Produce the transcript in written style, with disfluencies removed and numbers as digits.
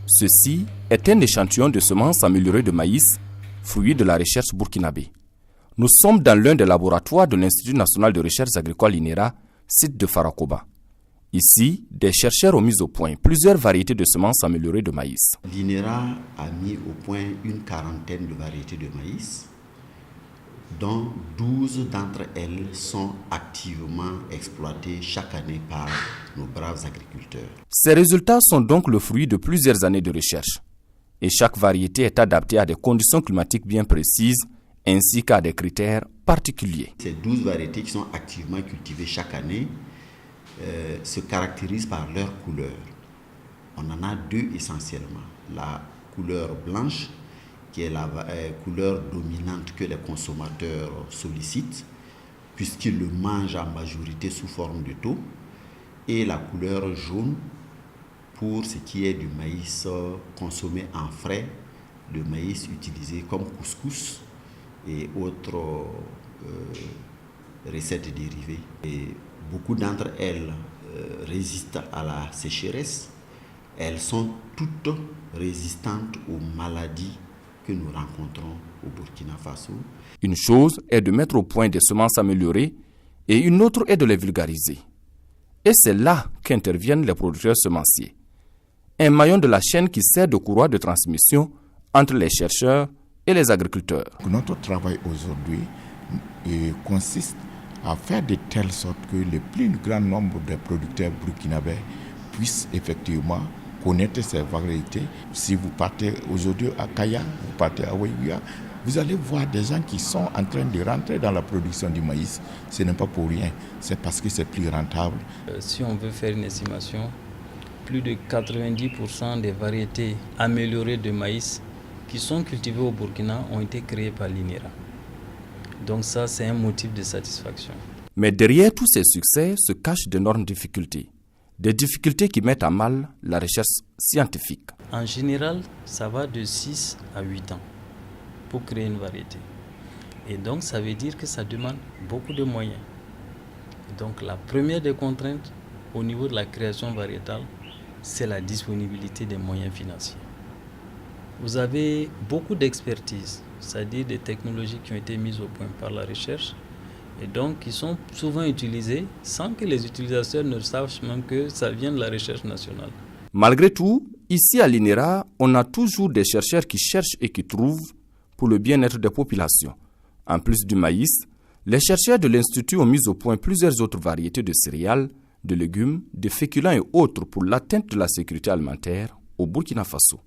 Ceci est un échantillon de semences améliorées de maïs, fruit de la recherche burkinabé. Nous sommes dans l'un des laboratoires de l'Institut national de recherche agricole INERA, site de Farakoba. Ici, des chercheurs ont mis au point plusieurs variétés de semences améliorées de maïs. L'INERA a mis au point une quarantaine de variétés de maïs, dont 12 d'entre elles sont activement exploitées chaque année par nos braves agriculteurs. Ces résultats sont donc le fruit de plusieurs années de recherche. Et chaque variété est adaptée à des conditions climatiques bien précises, ainsi qu'à des critères particuliers. Ces 12 variétés qui sont activement cultivées chaque année se caractérisent par leur couleur. On en a deux essentiellement. La couleur blanche, qui est la couleur dominante que les consommateurs sollicitent, puisqu'ils le mangent en majorité sous forme de taux, et la couleur jaune, pour ce qui est du maïs consommé en frais, le maïs utilisé comme couscous et autres recettes dérivées. Et beaucoup d'entre elles résistent à la sécheresse. Elles sont toutes résistantes aux maladies que nous rencontrons au Burkina Faso. Une chose est de mettre au point des semences améliorées et une autre est de les vulgariser. Et c'est là qu'interviennent les producteurs semenciers. Un maillon de la chaîne qui sert de courroie de transmission entre les chercheurs et les agriculteurs. Notre travail aujourd'hui consiste à faire de telle sorte que le plus grand nombre de producteurs burkinabés puissent effectivement connaître ces variétés. Si vous partez aujourd'hui à Kaya, vous partez à Ouéguia, vous allez voir des gens qui sont en train de rentrer dans la production du maïs. Ce n'est pas pour rien, c'est parce que c'est plus rentable. Si on veut faire une estimation, plus de 90% des variétés améliorées de maïs qui sont cultivées au Burkina ont été créées par l'INERA. Donc ça, c'est un motif de satisfaction. Mais derrière tous ces succès se cachent d'énormes difficultés. Des difficultés qui mettent à mal la recherche scientifique. En général, ça va de 6 à 8 ans pour créer une variété. Et donc, ça veut dire que ça demande beaucoup de moyens. Donc, la première des contraintes au niveau de la création variétale, c'est la disponibilité des moyens financiers. Vous avez beaucoup d'expertise, c'est-à-dire des technologies qui ont été mises au point par la recherche et donc qui sont souvent utilisées sans que les utilisateurs ne sachent même que ça vient de la recherche nationale. Malgré tout, ici à l'INERA, on a toujours des chercheurs qui cherchent et qui trouvent pour le bien-être des populations. En plus du maïs, les chercheurs de l'Institut ont mis au point plusieurs autres variétés de céréales, de légumes, de féculents et autres pour l'atteinte de la sécurité alimentaire au Burkina Faso.